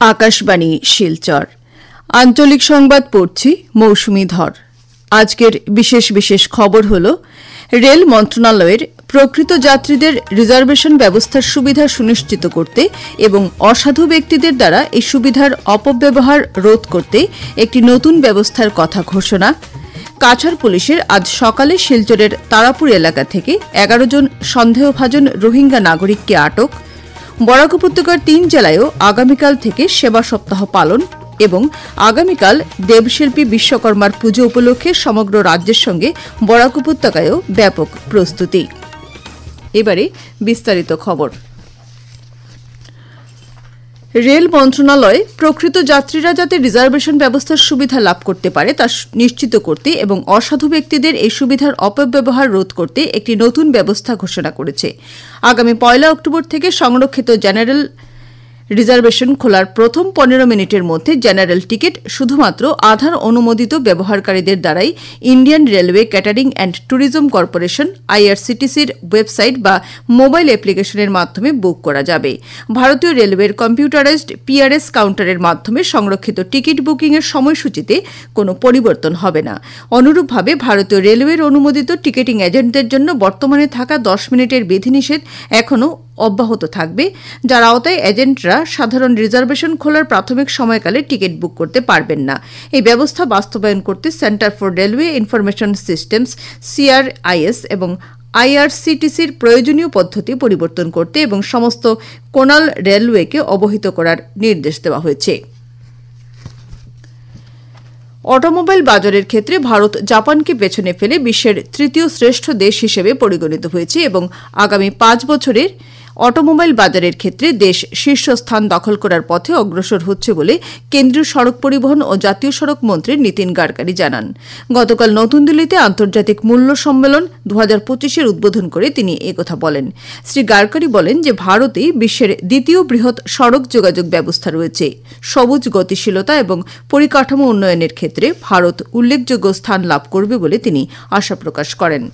আকাশবাণী শিলচর আঞ্চলিক সংবাদ পড়ছি মৌসুমী ধর। আজকের বিশেষ বিশেষ খবর হল রেল মন্ত্রণালয়ের প্রকৃত যাত্রীদের রিজার্ভেশন ব্যবস্থার সুবিধা সুনিশ্চিত করতে এবং অসাধু ব্যক্তিদের দ্বারা এই সুবিধার অপব্যবহার রোধ করতে একটি নতুন ব্যবস্থার কথা ঘোষণা। কাছাড় পুলিশের আজ সকালে শিলচরের তারাপুর এলাকা থেকে 11 জন সন্দেহভাজন রোহিঙ্গা নাগরিককে আটক। বরাক উপত্যকার 3 জেলায়ও আগামীকাল থেকে সেবা সপ্তাহ পালন এবং আগামীকাল দেবশিল্পী বিশ্বকর্মার পুজো উপলক্ষে সমগ্র রাজ্যের সঙ্গে বরাক উপত্যকায়ও ব্যাপক প্রস্তুতি। এবারে বিস্তারিত খবর। রেল মন্ত্রণালয় প্রকৃত যাত্রীরা যাতে রিজার্ভেশন ব্যবস্থার সুবিধা লাভ করতে পারে তা নিশ্চিত করতে এবং অসাধু ব্যক্তিদের এই সুবিধার অপব্যবহার রোধ করতে একটি নতুন ব্যবস্থা ঘোষণা করেছে। আগামী 1 অক্টোবর থেকে সংরক্ষিত জেনারেল রিজার্ভেশন খোলার প্রথম 15 মিনিটের মধ্যে জেনারেল টিকিট শুধুমাত্র আধার অনুমোদিত ব্যবহারকারীদের দ্বারাই Indian railway catering and tourism corporation আইআরসিটিসির ওয়েবসাইট বা মোবাইল অ্যাপ্লিকেশনের মাধ্যমে বুক করা যাবে। ভারতীয় রেলওয়ের কম্পিউটারাইজড পিআরএস কাউন্টারের মাধ্যমে সংরক্ষিত টিকিট বুকিংয়ের সময়সূচিতে কোনো পরিবর্তন হবে না। অনুরূপভাবে ভারতীয় রেলওয়ের অনুমোদিত টিকিটিং এজেন্টদের জন্য বর্তমানে থাকা 10 মিনিটের বিধিনিষেধ এখনও অব্যাহত থাকবে, যার আওতায় এজেন্টরা সাধারণ রিজার্ভেশন খোলার প্রাথমিক সময়কালে টিকিট বুক করতে পারবেন না। এই ব্যবস্থা বাস্তবায়ন করতে centre for railway information systems CRIS এবং আইআরসিটিসির প্রয়োজনীয় পদ্ধতি পরিবর্তন করতে এবং সমস্ত কোনাল রেলওয়েকে অবহিত করার নির্দেশ দেওয়া হয়েছে। অটোমোবাইল বাজারের ক্ষেত্রে ভারত জাপানকে পেছনে ফেলে বিশ্বের তৃতীয় শ্রেষ্ঠ দেশ হিসেবে পরিগণিত হয়েছে এবং আগামী 5 বছরের অটোমোবাইল বাজারের ক্ষেত্রে দেশ শীর্ষস্থান দখল করার পথে অগ্রসর হচ্ছে বলে কেন্দ্রীয় সড়ক পরিবহন ও জাতীয় সড়ক মন্ত্রী নীতিন গাডকারি জানান। গতকাল নতুন দিল্লিতে আন্তর্জাতিক মূল্য সম্মেলন 2025-এর উদ্বোধন করে তিনি একথা বলেন। শ্রী গাডকারি বলেন যে ভারতেই বিশ্বের দ্বিতীয় বৃহৎ সড়ক যোগাযোগ ব্যবস্থা রয়েছে। সবুজ গতিশীলতা এবং পরিকাঠামো উন্নয়নের ক্ষেত্রে ভারত উল্লেখযোগ্য স্থান লাভ করবে বলে তিনি আশা প্রকাশ করেন।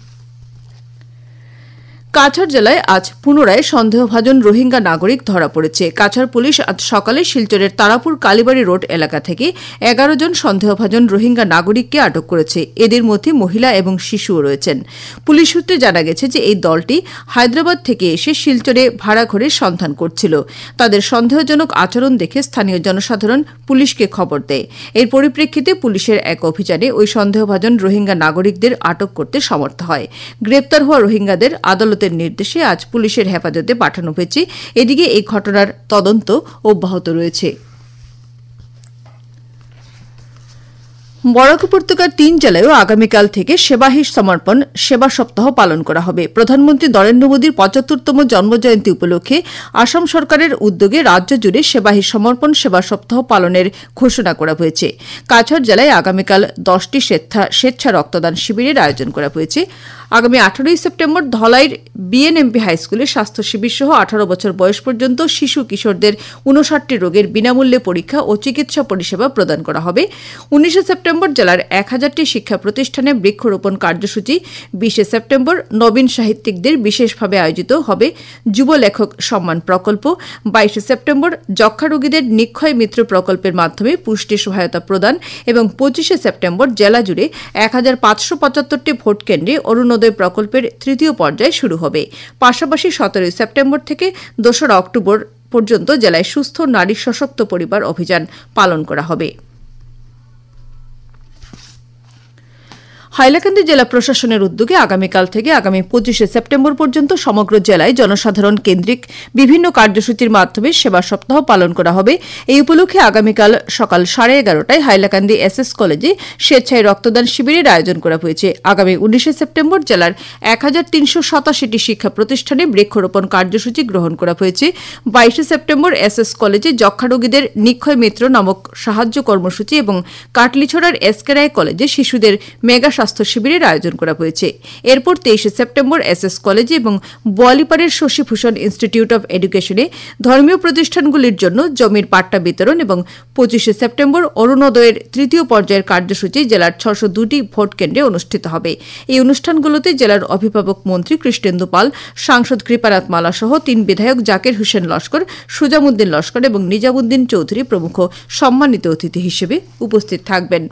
কাছাড় জেলায় আজ পুনরায় সন্দেহভাজন রোহিঙ্গা নাগরিক ধরা পড়েছে। কাছাড় পুলিশ আজ সকালে শিলচরের তারাপুর কালীবাড়ি রোড এলাকা থেকে 11 জন সন্দেহভাজন রোহিঙ্গা নাগরিককে আটক করেছে। এদের মধ্যে মহিলা এবং শিশুও রয়েছেন। পুলিশ সূত্রে জানা গেছে যে এই দলটি হায়দ্রাবাদ থেকে এসে শিলচরে ভাড়া ঘরে সন্ধান করছিল। তাদের সন্দেহজনক আচরণ দেখে স্থানীয় জনসাধারণ পুলিশকে খবর দেয়। এর পরিপ্রেক্ষিতে পুলিশের এক অভিযানে ওই সন্দেহভাজন রোহিঙ্গা নাগরিকদের আটক করতে সমর্থ হয়। গ্রেপ্তার হওয়া রোহিঙ্গাদের আদালতের নির্দেশে আজ পুলিশের হেফাজতে পাঠানো হয়েছে। এদিকে এই ঘটনার তদন্ত অব্যাহত রয়েছে। বরাক উপত্যকার 3 জেলায়ও আগামীকাল থেকে সেবাহি সমর্পণ সেবা সপ্তাহ পালন করা হবে। প্রধানমন্ত্রী নরেন্দ্র মোদীর 75তম জন্মজয়ন্তী উপলক্ষে আসাম সরকারের উদ্যোগে রাজ্য জুড়ে সেবাহি সমর্পণ সেবা সপ্তাহ পালনের ঘোষণা করা হয়েছে। কাছাড় জেলায় আগামীকাল 10টি স্বেচ্ছা রক্তদান শিবিরের আয়োজন করা হয়েছে। আগামী 18 সেপ্টেম্বর ধলাইয়ের বিএনএমপি হাইস্কুলে স্বাস্থ্য শিবির সহ 18 বছর বয়স পর্যন্ত শিশু কিশোরদের 59টি রোগের বিনামূল্যে পরীক্ষা ও চিকিৎসা পরিষেবা প্রদান করা হবে। 19 সেপ্টেম্বর জেলার 1000টি শিক্ষা প্রতিষ্ঠানে বৃক্ষরোপণ কার্যসূচি। 20 সেপ্টেম্বর নবীন সাহিত্যিকদের বিশেষভাবে আয়োজিত হবে যুব লেখক সম্মান প্রকল্প। 22 সেপ্টেম্বর যক্ষ্মা রোগীদের নিক্ষয় মিত্র প্রকল্পের মাধ্যমে পুষ্টি সহায়তা প্রদান এবং 25 সেপ্টেম্বর জেলা জুড়ে 1575টি ভোট কেন্দ্রে অরুণোদয় প্রকল্পের তৃতীয় পর্যায় শুরু হবে। পাশাপাশি 17 সেপ্টেম্বর থেকে 2 অক্টোবর পর্যন্ত জেলায় সুস্থ নারী সশক্ত পরিবার অভিযান পালন করা হবে। হাইলাকান্দি জেলা প্রশাসনের উদ্যোগে আগামীকাল থেকে আগামী 25 সেপ্টেম্বর পর্যন্ত সমগ্র জেলায় জনসাধারণ কেন্দ্রিক বিভিন্ন কার্যসূচির মাধ্যমে সেবা সপ্তাহ পালন করা হবে। এই উপলক্ষে আগামীকাল সকাল 11:30টায় হাইলাকান্দি এসএস কলেজে স্বেচ্ছায় রক্তদান শিবিরের আয়োজন করা হয়েছে। আগামী 19 সেপ্টেম্বর জেলার 1387টি শিক্ষা প্রতিষ্ঠানে বৃক্ষরোপণ কার্যসূচি গ্রহণ করা হয়েছে। 22 সেপ্টেম্বর এসএস কলেজে যক্ষ্মা রোগীদের নিক্ষয় মিত্র নামক সাহায্য কর্মসূচি এবং কাটলিছড়ার এসকে রায় কলেজে শিশুদের মেগা স্বাস্থ্য শিবিরের আয়োজন করা হয়েছে। এরপর 23 সেপ্টেম্বর SS কলেজে এবং বোয়ালিপাড়ের শশীভূষণ ইনস্টিটিউট অব এডুকেশনে ধর্মীয় প্রতিষ্ঠানগুলির জন্য জমির পাট্টা বিতরণ এবং 25 সেপ্টেম্বর অরুণোদয়ের তৃতীয় পর্যায়ের কার্যসূচি জেলার 602টি ভোট কেন্দ্রে অনুষ্ঠিত হবে। এই অনুষ্ঠানগুলোতে জেলার অভিভাবক মন্ত্রী কৃষ্ণেন্দু পাল, সাংসদ কৃপানাথ মালা সহ 3 বিধায়ক জাকির হোসেন লস্কর, সুজামুদ্দিন লস্কর এবং নিজামুদ্দিন চৌধুরী প্রমুখ সম্মানিত অতিথি হিসেবে উপস্থিত থাকবেন।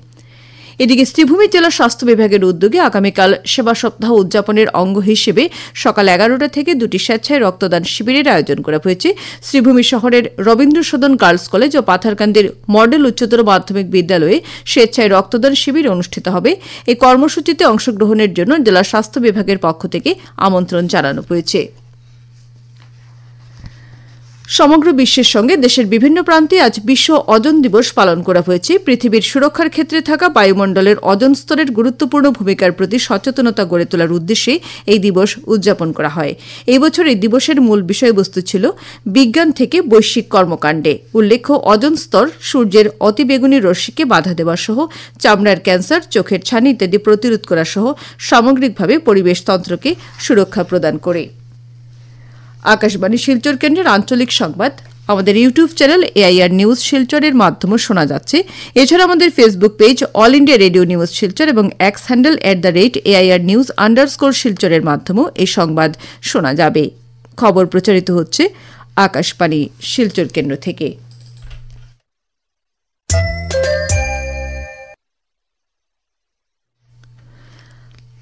এদিকে শ্রীভূমি জেলা স্বাস্থ্য বিভাগের উদ্যোগে আগামীকাল সেবা সপ্তাহ উদযাপনের অঙ্গ হিসেবে সকাল 11টা থেকে 2টি স্বেচ্ছায় রক্তদান শিবিরের আয়োজন করা হয়েছে। শ্রীভূমি শহরের রবীন্দ্র সদন গার্লস কলেজ ও পাথারকান্দির মডেল উচ্চতর মাধ্যমিক বিদ্যালয়ে স্বেচ্ছায় রক্তদান শিবির অনুষ্ঠিত হবে। এই কর্মসূচিতে অংশগ্রহণের জন্য জেলা স্বাস্থ্য বিভাগের পক্ষ থেকে আমন্ত্রণ জানানো হয়েছে। সমগ্র বিশ্বের সঙ্গে দেশের বিভিন্ন প্রান্তে আজ বিশ্ব ওজোন দিবস পালন করা হয়েছে। পৃথিবীর সুরক্ষার ক্ষেত্রে থাকা বায়ুমণ্ডলের ওজোন স্তরের গুরুত্বপূর্ণ ভূমিকার প্রতি সচেতনতা গড়ে তোলার উদ্দেশ্যে এই দিবস উদযাপন করা হয়। এই বছর এই দিবসের মূল বিষয়বস্তু ছিল বিজ্ঞান থেকে বৈশ্বিক কর্মকাণ্ডে। উল্লেখ্য, ওজোন স্তর সূর্যের অতিবেগুনি রশ্মিকে বাধা দেওয়া সহ চামড়ার ক্যান্সার, চোখের ছানি ইত্যাদি প্রতিরোধ করা সহ সামগ্রিকভাবে পরিবেশতন্ত্রকে সুরক্ষা প্রদান করে। আকাশবাণী শিলচর কেন্দ্রের আঞ্চলিক সংবাদ আমাদের ইউটিউব চ্যানেল এআইআর নিউজ শিলচরের মাধ্যমে শোনা যাচ্ছে। এছাড়া আমাদের Facebook page all India radio news Silchar এবং এক্স হ্যান্ডেল @AIR নিউজ _শিলচরের মাধ্যমেও এই সংবাদ শোনা যাবে। খবর প্রচারিত হচ্ছে আকাশবাণী শিলচর কেন্দ্র থেকে।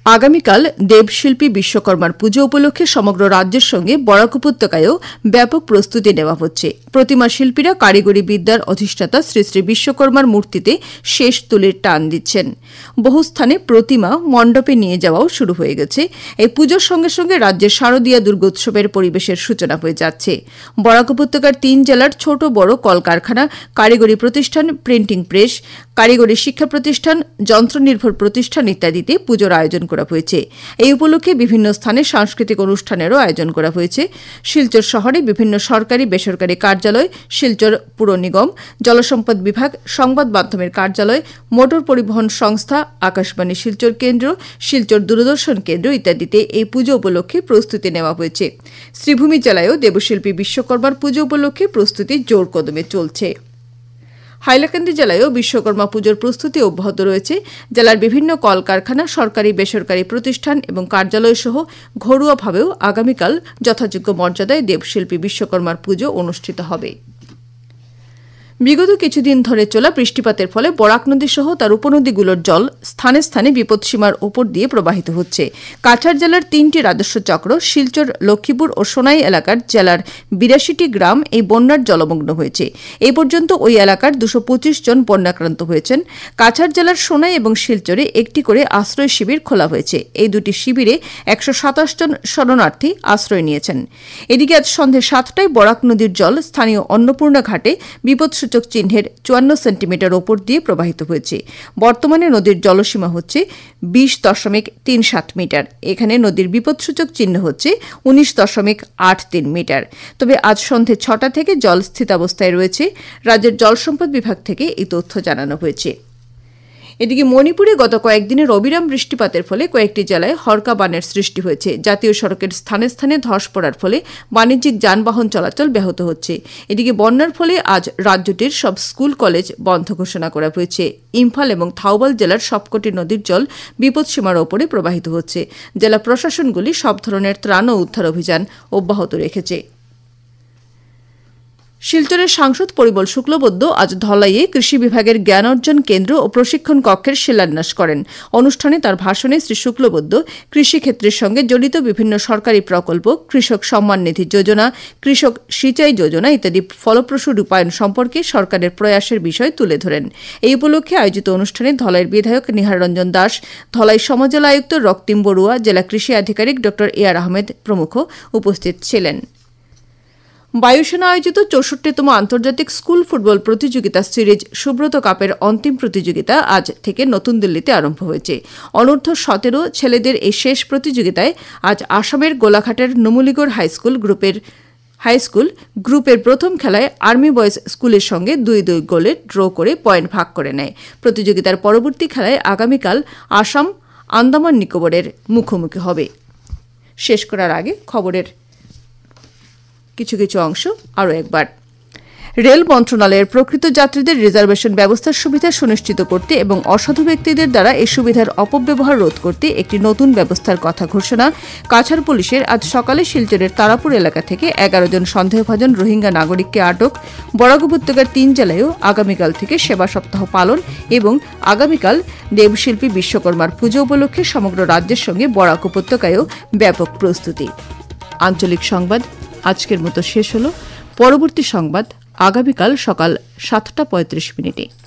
আগামীকাল দেবশিল্পী বিশ্বকর্মার পুজো উপলক্ষে সমগ্র রাজ্যের সঙ্গে বরাক উপত্যকায়ও ব্যাপক প্রস্তুতি নেওয়া হচ্ছে। প্রতিমা শিল্পীরা কারিগরি বিদ্যার অধিষ্ঠাতা শ্রী শ্রী বিশ্বকর্মার মূর্তিতে শেষ তুলির টান দিচ্ছেন। বহু স্থানে প্রতিমা মণ্ডপে নিয়ে যাওয়াও শুরু হয়ে গেছে। এই পুজোর সঙ্গে সঙ্গে রাজ্যের শারদীয়া দুর্গোৎসবের পরিবেশের সূচনা হয়ে যাচ্ছে। বরাক উপত্যকার 3 জেলার ছোট বড় কলকারখানা, কারিগরি প্রতিষ্ঠান, প্রিন্টিং প্রেস, কারিগরি শিক্ষা প্রতিষ্ঠান, যন্ত্রনির্ভর প্রতিষ্ঠান ইত্যাদিতে পুজোর আয়োজন করা হয়েছে। এই উপলক্ষে বিভিন্ন স্থানে সাংস্কৃতিক অনুষ্ঠানেরও আয়োজন করা হয়েছে। শিলচর শহরে বিভিন্ন সরকারি বেসরকারি কার্যালয়, শিলচর পুর নিগম, জলসম্পদ বিভাগ, সংবাদ মাধ্যমের কার্যালয়, মোটর পরিবহন সংস্থা, আকাশবাণী শিলচর কেন্দ্র, শিলচর দূরদর্শন কেন্দ্র ইত্যাদিতে এই পুজো উপলক্ষে প্রস্তুতি নেওয়া হয়েছে। শ্রীভূমি জেলায়ও দেবশিল্পী বিশ্বকর্মার পুজো উপলক্ষে প্রস্তুতি জোর কদমে চলছে। হাইলাকান্দি জেলায়ও বিশ্বকর্মা পুজোর প্রস্তুতি অব্যাহত রয়েছে। জেলার বিভিন্ন কলকারখানা, সরকারি বেসরকারি প্রতিষ্ঠান এবং কার্যালয় সহ ঘরোয়াভাবেও আগামীকাল যথাযোগ্য মর্যাদায় দেবশিল্পী বিশ্বকর্মার পুজো অনুষ্ঠিত হবে। বিগত কিছুদিন ধরে চলা বৃষ্টিপাতের ফলে বরাক নদী সহ তার উপনদীগুলোর জল স্থানে স্থানে বিপদসীমার ওপর দিয়ে প্রবাহিত হচ্ছে। কাছাড় জেলার 3টি রাজস্ব চক্র, শিলচর, লক্ষ্মীপুর ও সোনাই এলাকার জেলার 82টি গ্রাম এই বন্যার জলমগ্ন হয়েছে। এই পর্যন্ত ওই এলাকার 225 জন বন্যাক্রান্ত হয়েছেন। কাছাড় জেলার সোনাই এবং শিলচরে একটি করে আশ্রয় শিবির খোলা হয়েছে। এই দুটি শিবিরে 127 জন শরণার্থী আশ্রয় নিয়েছেন। এদিকে আজ সন্ধ্যে 7টায় বরাক নদীর জল স্থানীয় অন্নপূর্ণা ঘাটে বিপদসূচক চিহ্নের 54 সেন্টিমিটার ওপর দিয়ে প্রবাহিত হয়েছে। বর্তমানে নদীর জলসীমা হচ্ছে 20.37 মিটার। এখানে নদীর বিপদসূচক চিহ্ন হচ্ছে 19.83 মিটার। তবে আজ সন্ধ্যে 6টা থেকে জল স্থিতাবস্থায় রয়েছে। রাজ্যের জলসম্পদ বিভাগ থেকে এই তথ্য জানানো হয়েছে। এদিকে মণিপুরে গত কয়েকদিনের অবিরাম বৃষ্টিপাতের ফলে কয়েকটি জেলায় হরকা বানের সৃষ্টি হয়েছে। জাতীয় সড়কের স্থানে স্থানে ধস পড়ার ফলে বাণিজ্যিক যানবাহন চলাচল ব্যাহত হচ্ছে। এদিকে বন্যার ফলে আজ রাজ্যটির সব স্কুল কলেজ বন্ধ ঘোষণা করা হয়েছে। ইম্ফল এবং থাউবাল জেলার সবকটি নদীর জল বিপদসীমার ওপরে প্রবাহিত হচ্ছে। জেলা প্রশাসনগুলি সব ধরনের ত্রাণ ও উদ্ধার অভিযান অব্যাহত রেখেছে। শিলচরের সাংসদ পরিমল শুক্লবৈদ্য আজ ধলাইয়ে কৃষি বিভাগের জ্ঞান অর্জন কেন্দ্র ও প্রশিক্ষণ কক্ষের শিলান্যাস করেন। অনুষ্ঠানে তার ভাষণে শ্রী শুক্লবৈদ্য কৃষিক্ষেত্রের সঙ্গে জড়িত বিভিন্ন সরকারি প্রকল্প, কৃষক সম্মান নিধি যোজনা, কৃষক সিঁচাই যোজনা ইত্যাদি ফলপ্রসূ রূপায়ণ সম্পর্কে সরকারের প্রয়াসের বিষয় তুলে ধরেন। এই উপলক্ষে আয়োজিত অনুষ্ঠানে ধলাইয়ের বিধায়ক নিহার রঞ্জন দাস, ধলাই সমজেলা আয়ুক্ত রক্তিম বড়ুয়া, জেলা কৃষি আধিকারিক ড এআর আহমেদ প্রমুখ উপস্থিত ছিলেন। বায়ুসেনা আয়োজিত 64তম আন্তর্জাতিক স্কুল ফুটবল প্রতিযোগিতা সিরিজ সুব্রত কাপের অন্তিম প্রতিযোগিতা আজ থেকে নতুন দিল্লিতে আরম্ভ হয়েছে। অনূর্ধ্ব 17 ছেলেদের এই শেষ প্রতিযোগিতায় আজ আসামের গোলাঘাটের নুমুলিগড় হাইস্কুল গ্রুপের প্রথম খেলায় আর্মি বয়েজ স্কুলের সঙ্গে 2-2 গোলে ড্র করে পয়েন্ট ভাগ করে নেয়। প্রতিযোগিতার পরবর্তী খেলায় আগামীকাল আসাম আন্দামান নিকোবরের মুখোমুখি হবে। শেষ করার আগে খবরের কিছু কিছু অংশ আরও একবার। রেল মন্ত্রণালয়ের প্রকৃত যাত্রীদের রিজার্ভেশন ব্যবস্থার সুবিধা সুনিশ্চিত করতে এবং অসাধু ব্যক্তিদের দ্বারা এই সুবিধার অপব্যবহার রোধ করতে একটি নতুন ব্যবস্থার কথা ঘোষণা। কাছাড় পুলিশের আজ সকালে শিলচরের তারাপুর এলাকা থেকে 11 জন সন্দেহভাজন রোহিঙ্গা নাগরিককে আটক। বরাক উপত্যকার 3 জেলায়ও আগামীকাল থেকে সেবা সপ্তাহ পালন এবং আগামীকাল দেবশিল্পী বিশ্বকর্মার পুজো উপলক্ষে সমগ্র রাজ্যের সঙ্গে বরাক উপত্যকায়ও ব্যাপক প্রস্তুতি। আঞ্চলিক সংবাদ আজকের মতো শেষ হল। পরবর্তী সংবাদ আগামীকাল সকাল 7:35।